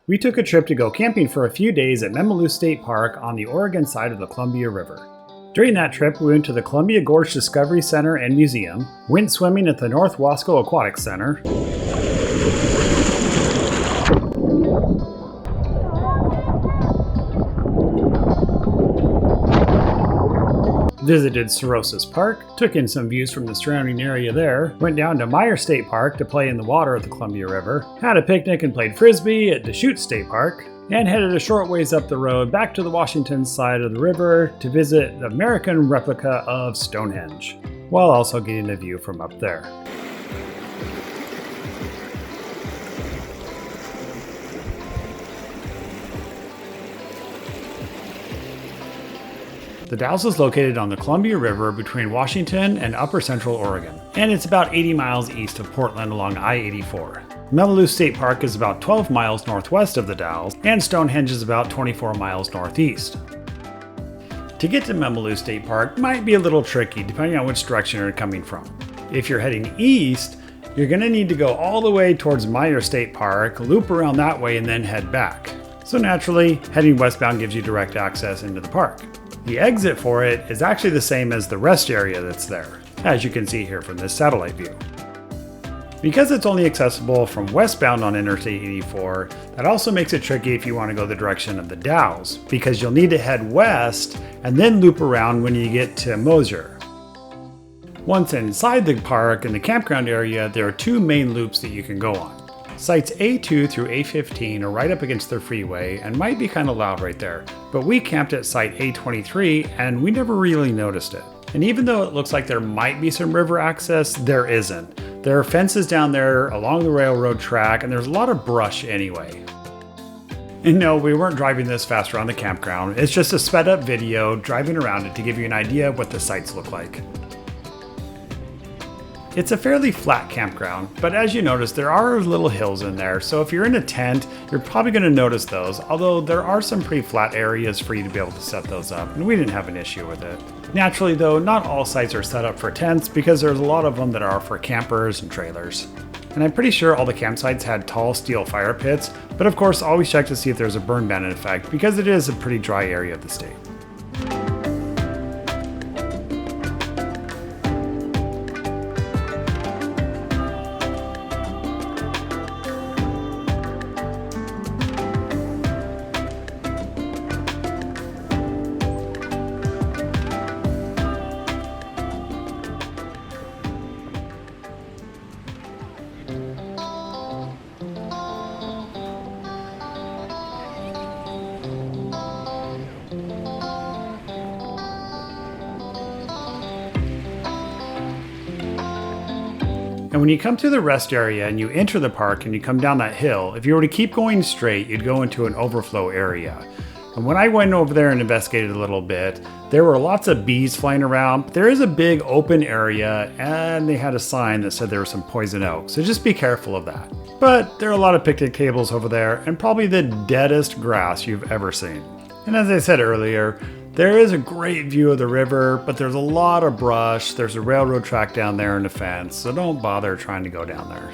We took a trip to go camping for a few days at Memaloose State Park on the Oregon side of the Columbia River. During that trip, we went to the Columbia Gorge Discovery Center and Museum, went swimming at the North Wasco Aquatic Center, visited Sorosis Park, took in some views from the surrounding area there, went down to Memaloose State Park to play in the water at the Columbia River, had a picnic and played frisbee at Deschutes State Park, and headed a short ways up the road back to the Washington side of the river to visit the American replica of Stonehenge, while also getting a view from up there. The Dalles is located on the Columbia River between Washington and upper central Oregon, and it's about 80 miles east of Portland along I-84. Memaloose State Park is about 12 miles northwest of the Dalles, and Stonehenge is about 24 miles northeast. To get to Memaloose State Park might be a little tricky depending on which direction you're coming from. If you're heading east, you're going to need to go all the way towards Memaloose State Park, loop around that way, and then head back. So naturally, heading westbound gives you direct access into the park. The exit for it is actually the same as the rest area that's there, as you can see here from this satellite view. Because it's only accessible from westbound on Interstate 84, that also makes it tricky if you want to go the direction of the Dalles, because you'll need to head west and then loop around when you get to Mosier. Once inside the park in the campground area, there are two main loops that you can go on. Sites A2 through A15 are right up against the freeway and might be kind of loud right there, but we camped at site A23 and we never really noticed it. And even though it looks like there might be some river access, there isn't. There are fences down there along the railroad track and there's a lot of brush anyway. And no, we weren't driving this fast around the campground, it's just a sped up video driving around it to give you an idea of what the sites look like. It's a fairly flat campground, but as you notice, there are little hills in there, so if you're in a tent, you're probably going to notice those, although there are some pretty flat areas for you to be able to set those up, and we didn't have an issue with it. Naturally though, not all sites are set up for tents because there's a lot of them that are for campers and trailers. And I'm pretty sure all the campsites had tall steel fire pits, but of course always check to see if there's a burn ban in effect because it is a pretty dry area of the state. And when you come to the rest area and you enter the park and you come down that hill, if you were to keep going straight, you'd go into an overflow area. And when I went over there and investigated a little bit, there were lots of bees flying around. There is a big open area and they had a sign that said there was some poison oak, so just be careful of that. But there are a lot of picnic tables over there and probably the deadest grass you've ever seen. And as I said earlier, there is a great view of the river, but there's a lot of brush, there's a railroad track down there and a fence, so don't bother trying to go down there.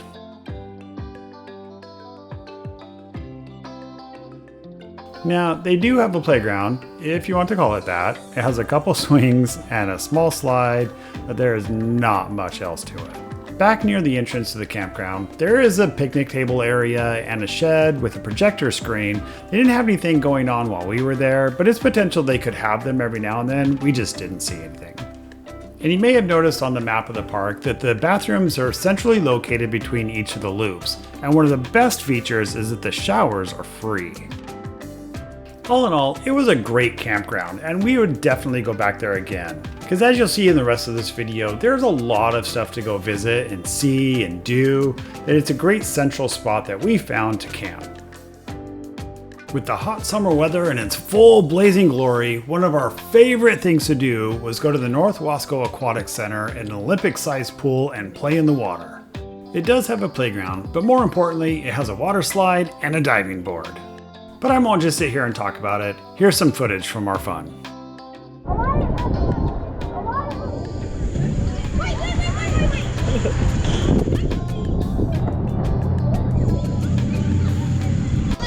Now, they do have a playground, if you want to call it that. It has a couple swings and a small slide, but there is not much else to it. Back near the entrance to the campground, there is a picnic table area and a shed with a projector screen. They didn't have anything going on while we were there, but it's potential they could have them every now and then. We just didn't see anything. And you may have noticed on the map of the park that the bathrooms are centrally located between each of the loops. And one of the best features is that the showers are free. All in all, it was a great campground and we would definitely go back there again. Because as you'll see in the rest of this video, there's a lot of stuff to go visit and see and do, and it's a great central spot that we found to camp. With the hot summer weather in its full blazing glory, one of our favorite things to do was go to the North Wasco Aquatic Center in an Olympic-sized pool and play in the water. It does have a playground, but more importantly, it has a water slide and a diving board. But I won't just sit here and talk about it. Here's some footage from our fun.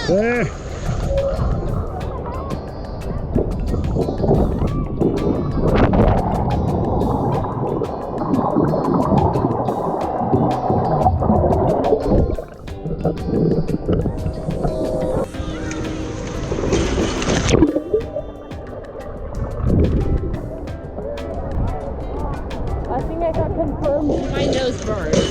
There. I think I got confirmed my nose burns.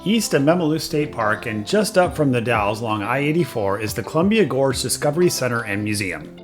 East of Memaloose State Park and just up from the Dalles along I-84 is the Columbia Gorge Discovery Center and Museum.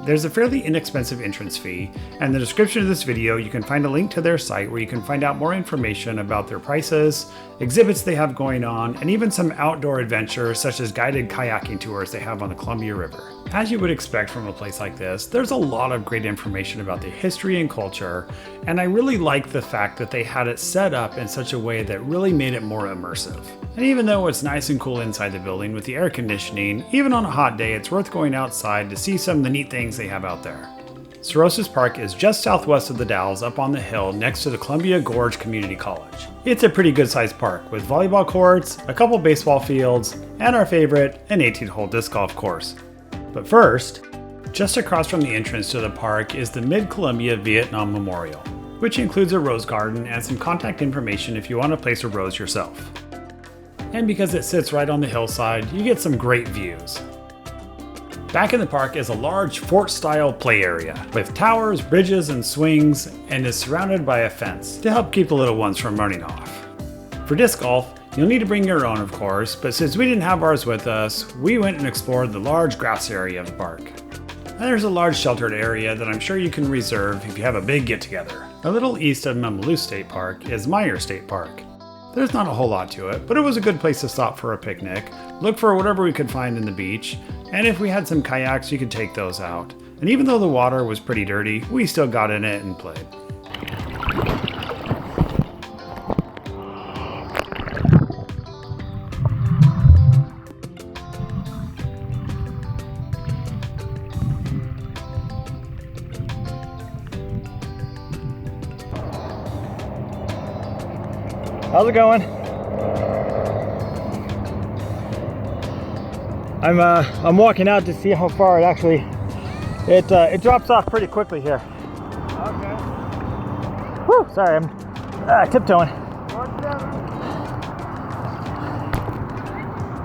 There's a fairly inexpensive entrance fee, and in the description of this video you can find a link to their site where you can find out more information about their prices, exhibits they have going on, and even some outdoor adventures such as guided kayaking tours they have on the Columbia River. As you would expect from a place like this, there's a lot of great information about the history and culture, and I really like the fact that they had it set up in such a way that really made it more immersive. And even though it's nice and cool inside the building with the air conditioning, even on a hot day it's worth going outside to see some of the neat things they have out there. Sorosis Park is just southwest of the Dalles up on the hill next to the Columbia Gorge Community College. It's a pretty good sized park with volleyball courts, a couple baseball fields, and our favorite, an 18-hole disc golf course. But first, just across from the entrance to the park is the Mid-Columbia Vietnam Memorial, which includes a rose garden and some contact information if you want to place a rose yourself. And because it sits right on the hillside, you get some great views. Back in the park is a large fort-style play area with towers, bridges, and swings, and is surrounded by a fence to help keep the little ones from running off. For disc golf, you'll need to bring your own, of course, but since we didn't have ours with us, we went and explored the large grass area of the park. And there's a large sheltered area that I'm sure you can reserve if you have a big get-together. A little east of Memaloose State Park is Memaloose State Park. There's not a whole lot to it, but it was a good place to stop for a picnic, look for whatever we could find in the beach, and if we had some kayaks, you could take those out. And even though the water was pretty dirty, we still got in it and played. How's it going? I'm walking out to see how far it actually it drops off pretty quickly here. Okay. Whew, sorry, I'm tiptoeing.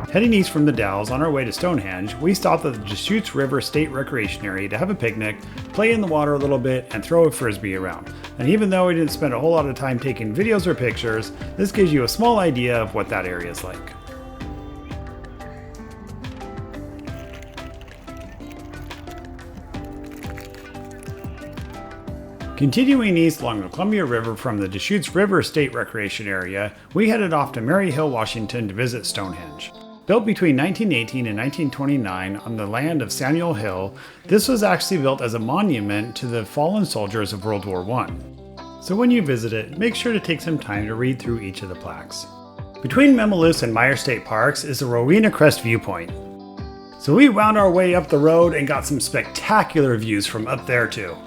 Heading east from the Dalles on our way to Stonehenge, we stopped at the Deschutes River State Recreation Area to have a picnic, play in the water a little bit, and throw a frisbee around. And even though we didn't spend a whole lot of time taking videos or pictures, this gives you a small idea of what that area is like. Continuing east along the Columbia River from the Deschutes River State Recreation Area, we headed off to Mary Hill, Washington to visit Stonehenge. Built between 1918 and 1929 on the land of Samuel Hill, this was actually built as a monument to the fallen soldiers of World War I. So when you visit it, make sure to take some time to read through each of the plaques. Between Memaloose and Memaloose State Parks is the Rowena Crest Viewpoint. So we wound our way up the road and got some spectacular views from up there too.